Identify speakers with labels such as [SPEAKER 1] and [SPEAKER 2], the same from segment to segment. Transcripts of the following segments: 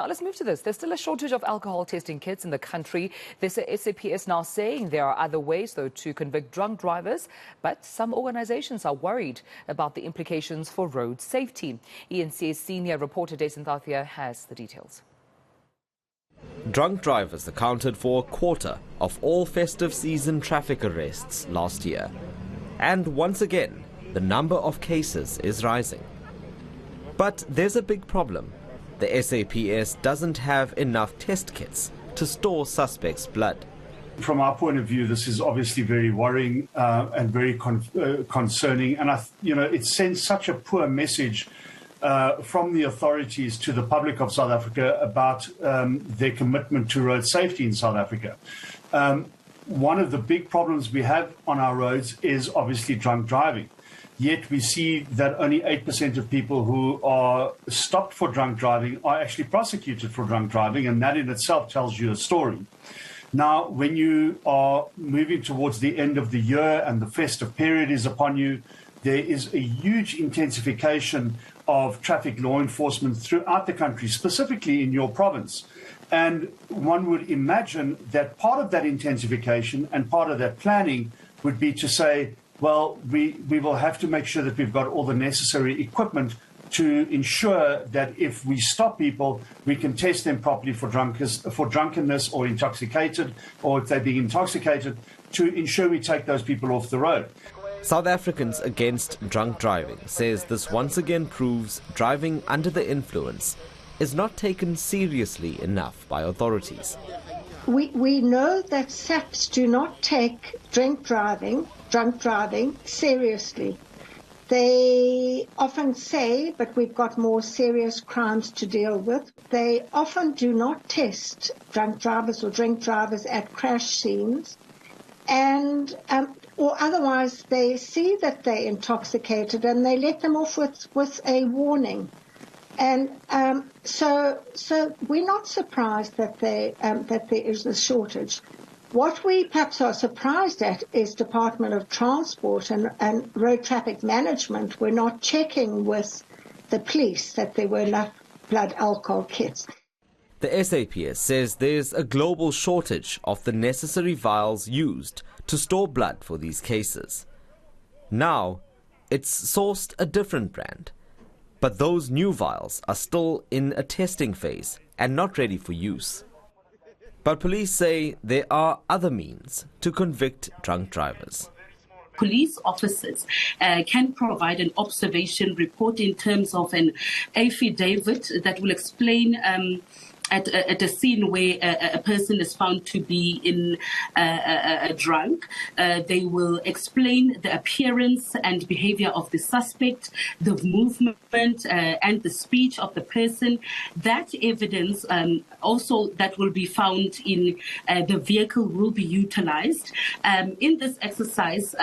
[SPEAKER 1] Now let's move to this. There's still a shortage of alcohol testing kits in the country. The SAPS now saying there are other ways, though, to convict drunk drivers. But some organizations are worried about the implications for road safety. eNCA's senior reporter Dasen Thathiah has the details.
[SPEAKER 2] Drunk drivers accounted for a quarter of all festive season traffic arrests last year. And once again, the number of cases is rising. But there's a big problem. The SAPS doesn't have enough test kits to store suspects' blood.
[SPEAKER 3] From our point of view, this is obviously very worrying and very concerning. And, it sends such a poor message from the authorities to the public of South Africa about their commitment to road safety in South Africa. One of the big problems we have on our roads is obviously drunk driving. Yet we see that only 8% of people who are stopped for drunk driving are actually prosecuted for drunk driving, and that in itself tells you a story. Now, when you are moving towards the end of the year and the festive period is upon you, there is a huge intensification of traffic law enforcement throughout the country, specifically in your province. And one would imagine that part of that intensification and part of that planning would be to say, well, we will have to make sure that we've got all the necessary equipment to ensure that if we stop people, we can test them properly for drunkenness or intoxicated, or if they're being intoxicated, to ensure we take those people off the road.
[SPEAKER 2] South Africans Against Drunk Driving says this once again proves driving under the influence is not taken seriously enough by authorities.
[SPEAKER 4] We know that SAPs do not take drunk driving seriously. They often say, but we've got more serious crimes to deal with. They often do not test drunk drivers or drink drivers at crash scenes, and or otherwise they see that they're intoxicated and they let them off with a warning. And so we're not surprised that there is a shortage. What we perhaps are surprised at is Department of Transport and Road Traffic Management were not checking with the police that there were enough blood alcohol kits.
[SPEAKER 2] The SAPS says there's a global shortage of the necessary vials used to store blood for these cases. Now, it's sourced a different brand, but those new vials are still in a testing phase and not ready for use. But police say there are other means to convict drunk drivers.
[SPEAKER 5] Police officers can provide an observation report in terms of an affidavit that will explain at a scene where a person is found to be drunk. They will explain the appearance and behavior of the suspect, the movement and the speech of the person. That evidence also that will be found in the vehicle will be utilized. In this exercise,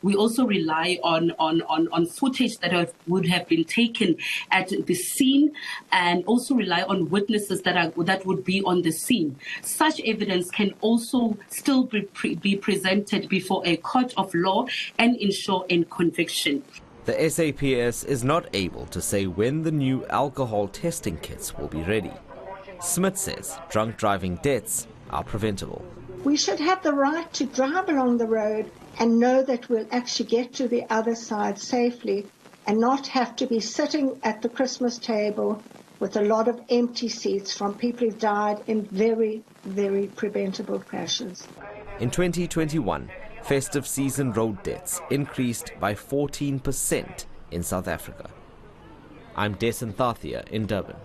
[SPEAKER 5] we also rely on footage that would have been taken at the scene, and also rely on witnesses that would be on the scene. Such evidence can also still be presented before a court of law and ensure a conviction.
[SPEAKER 2] The SAPS is not able to say when the new alcohol testing kits will be ready. Smith says drunk driving deaths are preventable.
[SPEAKER 4] We should have the right to drive along the road and know that we'll actually get to the other side safely and not have to be sitting at the Christmas table with a lot of empty seats from people who've died in very, very preventable crashes.
[SPEAKER 2] In 2021, festive season road deaths increased by 14% in South Africa. I'm Dasen Thathiah in Durban.